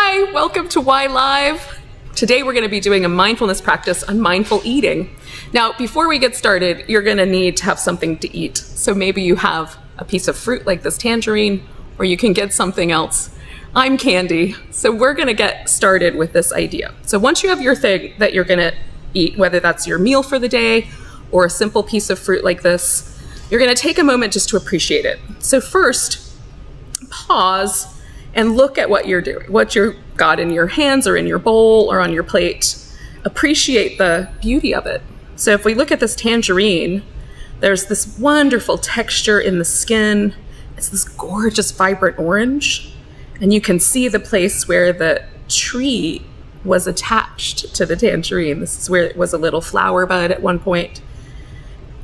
Hi, welcome to Why Live. Today we're going to be doing a mindfulness practice on mindful eating. Now, before we get started, you're going to need to have something to eat. So maybe you have a piece of fruit like this tangerine, or you can get something else. I'm Candy. So we're going to get started with this idea. So once you have your thing that you're going to eat, whether that's your meal for the day or a simple piece of fruit like this, you're going to take a moment just to appreciate it. So first, pause and look at what you're doing, what you've got in your hands or in your bowl or on your plate. Appreciate the beauty of it. So if we look at this tangerine, there's this wonderful texture in the skin. It's this gorgeous, vibrant orange. And you can see the place where the tree was attached to the tangerine. This is where it was a little flower bud at one point.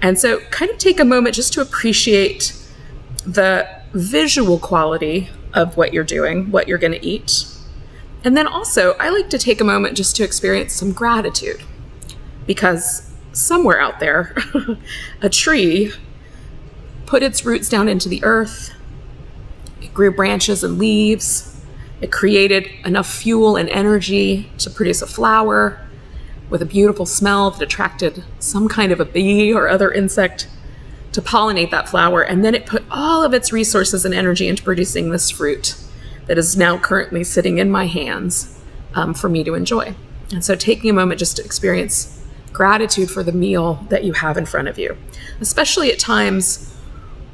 And so kind of take a moment just to appreciate the visual quality of what you're doing, what you're going to eat. And then also, I like to take a moment just to experience some gratitude, because somewhere out there, a tree put its roots down into the earth, it grew branches and leaves, it created enough fuel and energy to produce a flower with a beautiful smell that attracted some kind of a bee or other insect to pollinate that flower, and then it put all of its resources and energy into producing this fruit that is now currently sitting in my hands for me to enjoy. And so taking a moment just to experience gratitude for the meal that you have in front of you, especially at times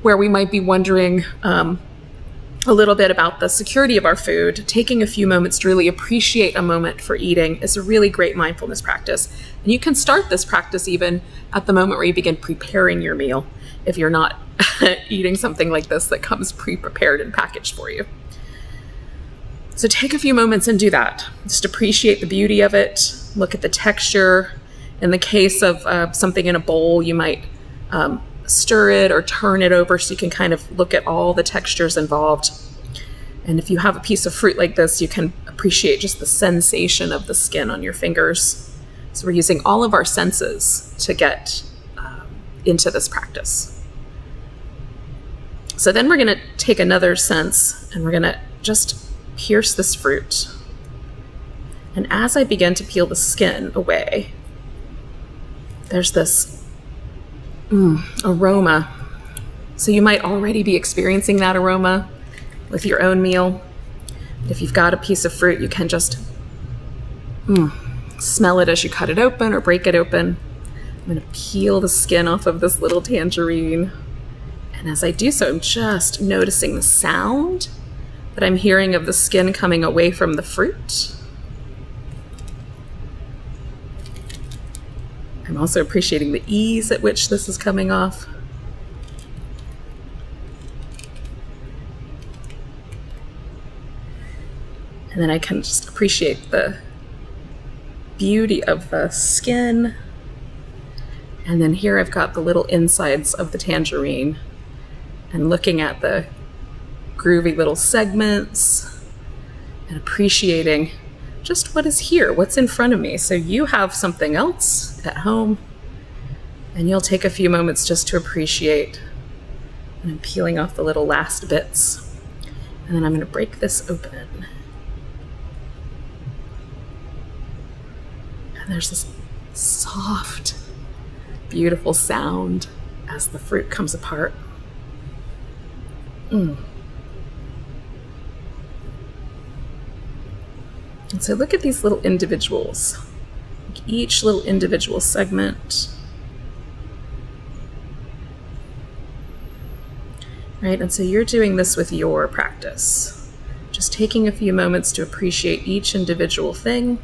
where we might be wondering a little bit about the security of our food. Taking a few moments to really appreciate a moment for eating is a really great mindfulness practice. And you can start this practice even at the moment where you begin preparing your meal, if you're not eating something like this that comes pre-prepared and packaged for you. So take a few moments and do that. Just appreciate the beauty of it. Look at the texture. In the case of something in a bowl, you might stir it or turn it over so you can kind of look at all the textures involved. And if you have a piece of fruit like this, you can appreciate just the sensation of the skin on your fingers. So we're using all of our senses to get into this practice. So then we're going to take another sense and we're going to just pierce this fruit. And as I begin to peel the skin away, there's this aroma. So you might already be experiencing that aroma with your own meal. If you've got a piece of fruit, you can just smell it as you cut it open or break it open. I'm going to peel the skin off of this little tangerine. And as I do so, I'm just noticing the sound that I'm hearing of the skin coming away from the fruit. I'm also appreciating the ease at which this is coming off. And then I can just appreciate the beauty of the skin. And then here I've got the little insides of the tangerine and looking at the groovy little segments and appreciating just what is here, what's in front of me. So you have something else at home and you'll take a few moments just to appreciate. And I'm peeling off the little last bits. And then I'm going to break this open. And there's this soft, beautiful sound as the fruit comes apart. And so look at these little individuals, each little individual segment. Right, and so you're doing this with your practice. Just taking a few moments to appreciate each individual thing,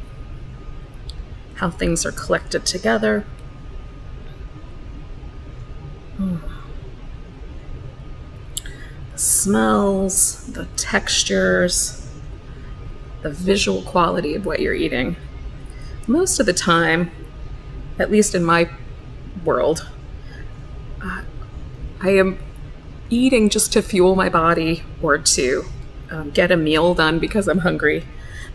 how things are collected together. The smells, the textures, the visual quality of what you're eating. Most of the time, at least in my world, I am eating just to fuel my body or to get a meal done because I'm hungry.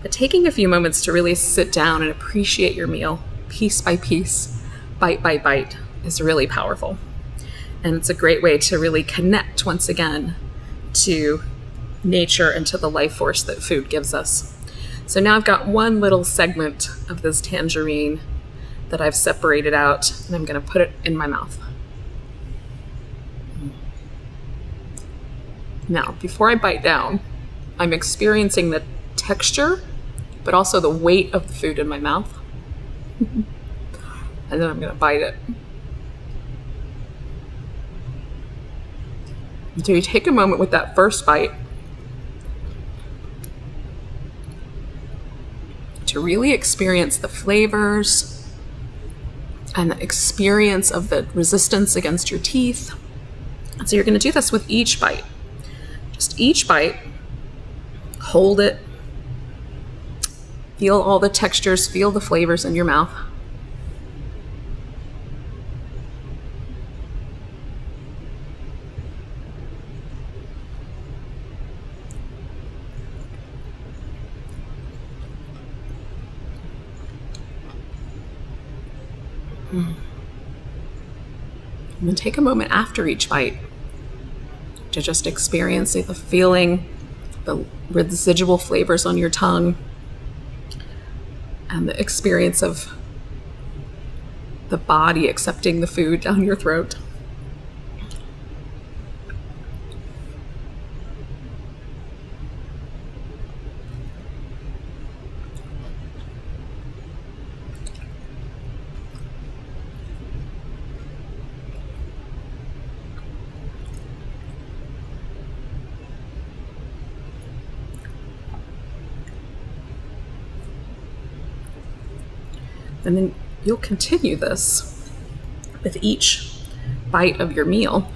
But taking a few moments to really sit down and appreciate your meal, piece by piece, bite by bite, is really powerful. And it's a great way to really connect once again to nature and to the life force that food gives us. So now I've got one little segment of this tangerine that I've separated out, and I'm going to put it in my mouth. Now, before I bite down, I'm experiencing the texture, but also the weight of the food in my mouth. And then I'm going to bite it. So you take a moment with that first bite to really experience the flavors and the experience of the resistance against your teeth. And so you're going to do this with each bite. Just each bite, hold it, feel all the textures, feel the flavors in your mouth. And then take a moment after each bite to just experience the feeling, the residual flavors on your tongue, and the experience of the body accepting the food down your throat. And then you'll continue this with each bite of your meal.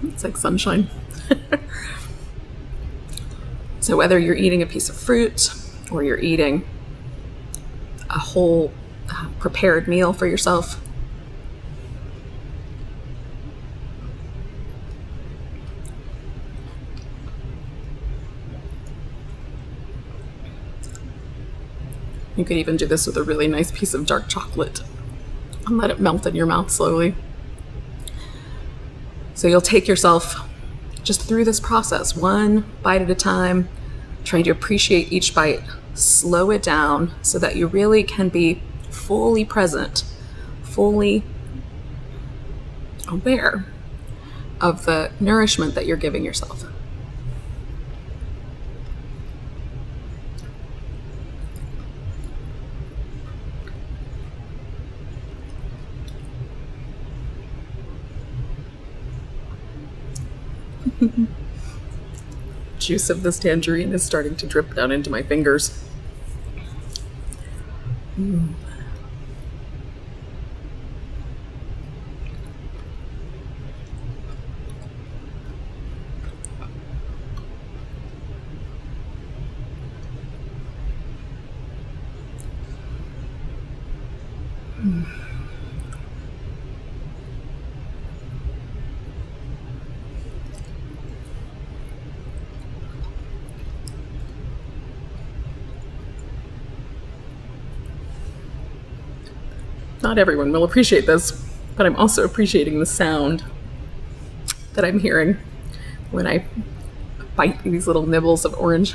It's like sunshine. So whether you're eating a piece of fruit or you're eating a whole prepared meal for yourself, you could even do this with a really nice piece of dark chocolate and let it melt in your mouth slowly. So you'll take yourself just through this process, one bite at a time, trying to appreciate each bite, slow it down so that you really can be fully present, fully aware of the nourishment that you're giving yourself. Juice of this tangerine is starting to drip down into my fingers. Not everyone will appreciate this, but I'm also appreciating the sound that I'm hearing when I bite these little nibbles of orange.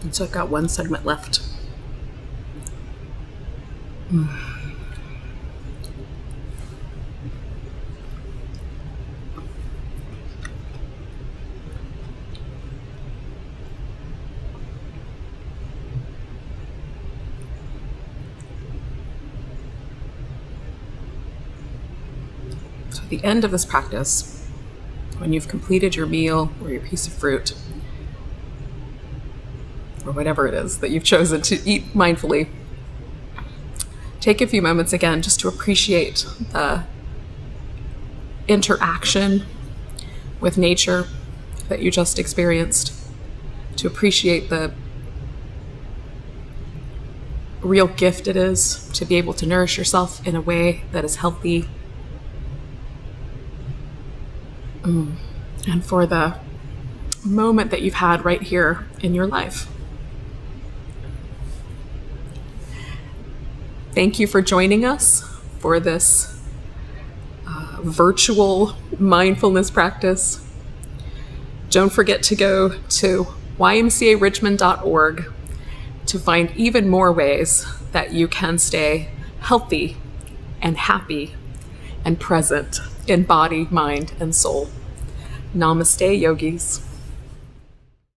And so I've got one segment left. So at the end of this practice, when you've completed your meal or your piece of fruit, or whatever it is that you've chosen to eat mindfully, take a few moments again just to appreciate the interaction with nature that you just experienced, to appreciate the real gift it is to be able to nourish yourself in a way that is healthy, and for the moment that you've had right here in your life. Thank you for joining us for this virtual mindfulness practice. Don't forget to go to ymcarichmond.org to find even more ways that you can stay healthy and happy and present in body, mind, and soul. Namaste, yogis.